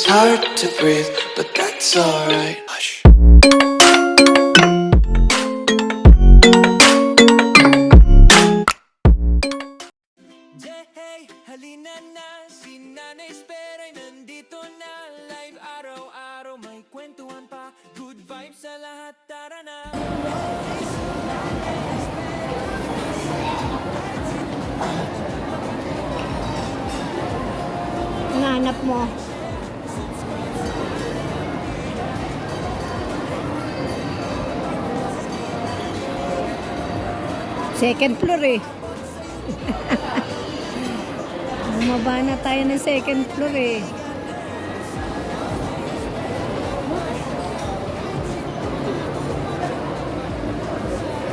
It's hard to breathe, but that's alright. Hush. Hey, halina na, si Nanay Sper ay nandito na. Live araw-araw, may kwentuhan pa. Good vibes sa lahat, tara na. Nanap mo. Second floor eh. Bumaba na tayo ng second floor eh.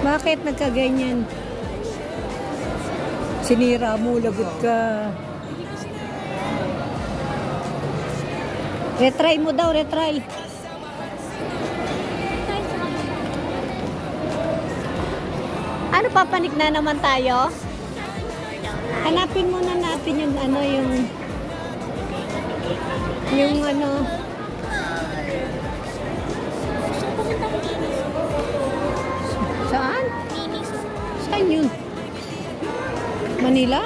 Bakit nagkaganyan? Sinira mo, lagot ka. Retry mo daw, retry. Ano, papanik na naman tayo? Hanapin muna natin yung ano, yung ano. Saan? Saan yun? Manila?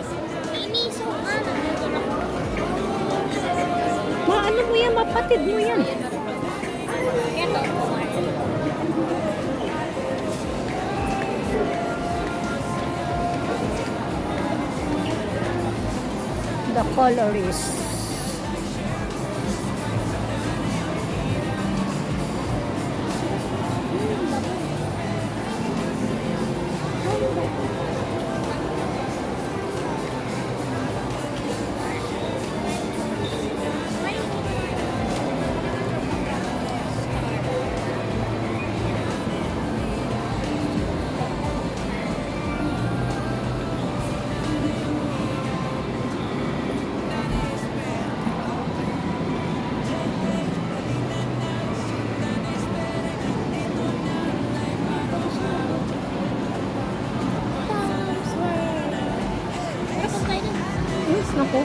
Maano mo yan, mapatid mo yan. The colorist. Naku.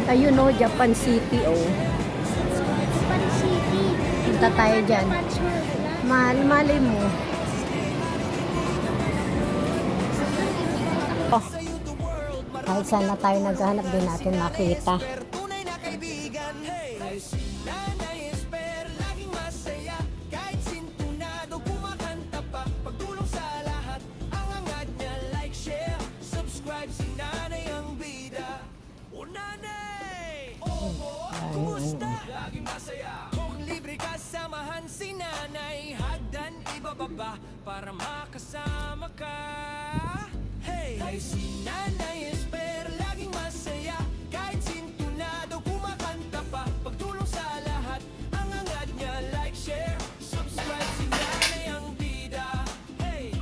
Ayun o, Japan City o. Japan City. Punta tayo dyan. Malay mo. Oh. Kahit saan na tayo naghahanap, din natin makita. Tunay na kaibigan, hey. Nanay Sper, laging masaya. Kahit sintunado, kumakanta pa. Pagtulong sa lahat, ang angat niya. Like, share, subscribe, si Nanay ang bida. O Nanay! Kumusta? Laging masaya. Kung libre ka, samahan si Nanay. Hagdan, ibababa para makasama ka. Hey, si Nanay Sper, laging masaya. Kahit sintunado, kumakanta pa. Pagtulong sa lahat, ang angat niya. Like, share, subscribe, si Nanay ang bida. Hey,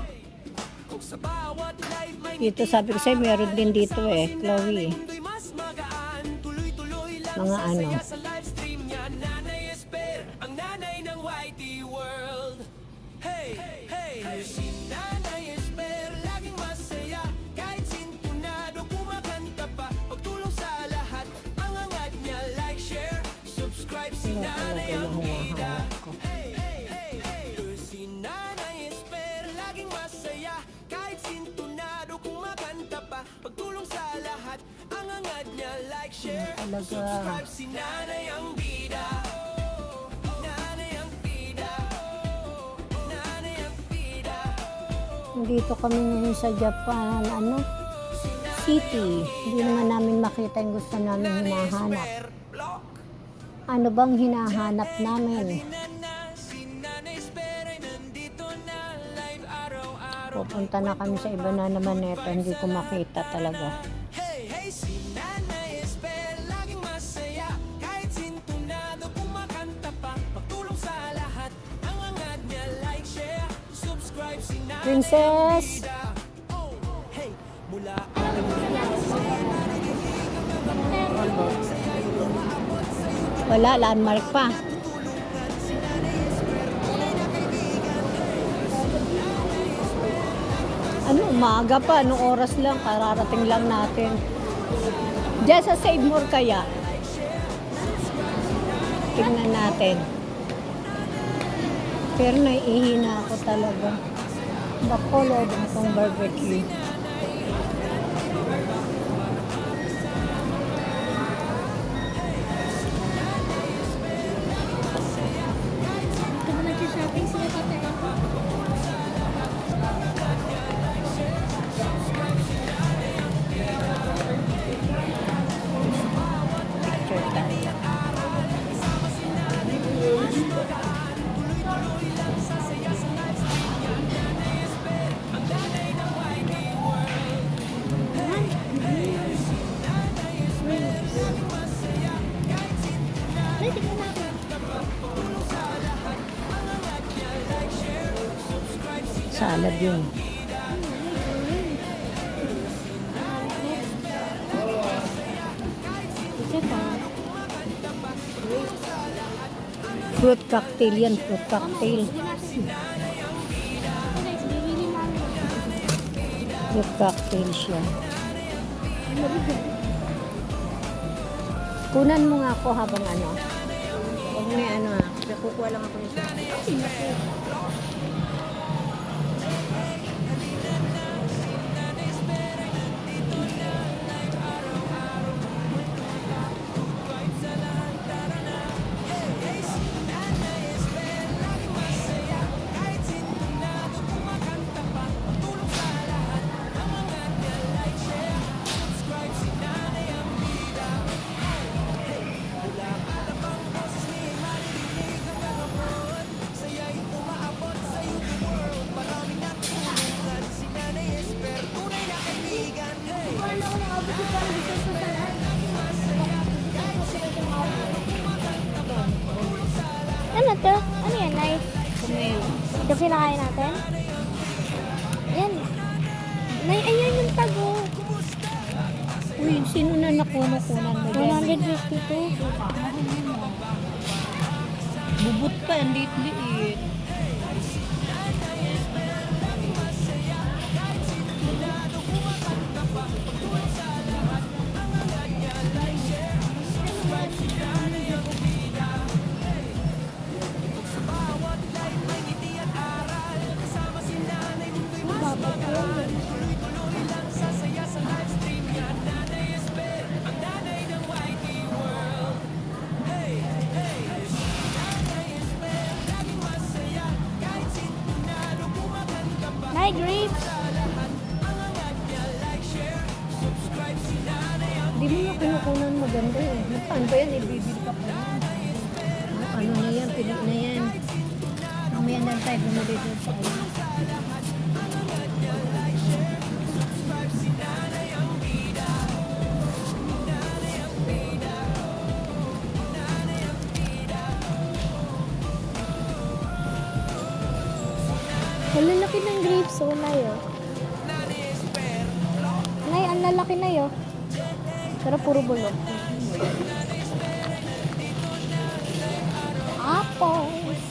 kung sa bawat live may Dito sabi ko sa'yo, meron din dito eh, Chloe. mundo'y mas magaan. Tuloy-tuloy lang Mga sasaya ano. sa live stream niya. Nanay Sper, ang nanay ng YT World. Hey, hey, si Nanay Sper, laging masaya. Kahit sintunado, kumakanta pa. Pagtulong sa lahat, ang angat niya. Like, share, subscribe, si Nanay ang bida. Hey, hey, hey, hey, si Nanay Sper, laging masaya. Kahit sintunado, kumakanta pa. Pagtulong sa lahat, ang angat niya. Like, share, Talaga. subscribe, si Nanay ang bida. Nanay ang bida. Nanay ang bida. Dito kami ngayon sa Japan, ano? City. Hindi naman namin makita yung gusto namin hinahanap. Ano bang hinahanap namin? Pupunta na kami sa iba na naman neto. Hindi ko makita talaga. Hey, hey, si Nanay Sper, laging masaya. Kahit sintunado, kumakanta pa. Pagtulong sa lahat, ang angat niya. Like, share, subscribe, si Nanay Princess! Bida. Oh, hey, mula Wala, landmark pa. Ano, umaga pa. Anong oras lang? Kararating lang natin. Diyan sa Save More kaya. Tingnan natin. Pero naiihina ako talaga. Bakolod itong barbecue. Ito ba nag-shopping sila tatay ako? Picture tayo. Ay, tingnan natin. Salad yun. Ito pa. Fruit cocktail yan. Fruit cocktail. Fruit cocktail siya. Kunan mo nga ako habang ano. Huwag may ano ah. Kukuha lang ako nito. Ano to? Ano yan, Nay? Kumail. Ito kinakain natin? Yan. Nay, ayan yung tago. Uy, sino na nakunan mo dyan? 152. Bubot pa, ang liit-liit. Nay, grapes. Di mo na kinukunan maganda eh. Saan ba yan? Ibibili ka pa yan. Ano na yan? Pili na yan. Mamaya na tayo bumili doon sa ano. Ang lalaki ng grapes, oh, Nay, oh. Nay, ang lalaki na yun. Pero puro bulok. Apples.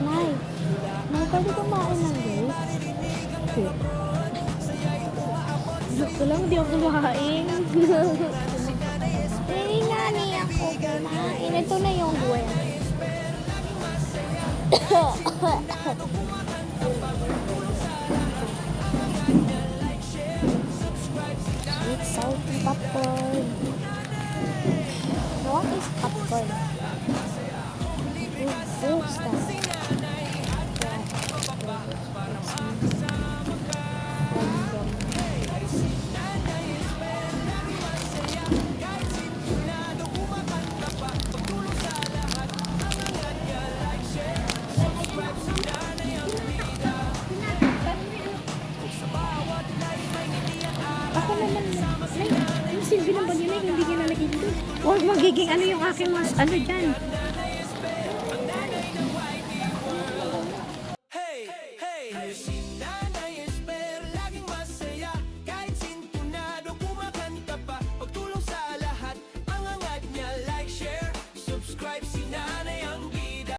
Nay, Nay, pwede kumain ng grapes? Joke ko lang, di ako kumain. Hindi nga niya ako kumain. Ito na yung buwan. Sweet salty popcorn. What is popcorn? What's that? Ako naman, Nay, yung silbi ng bagyo na hindi niya nalagay dito. Huwag magiging ano yung aking mas ano dyan.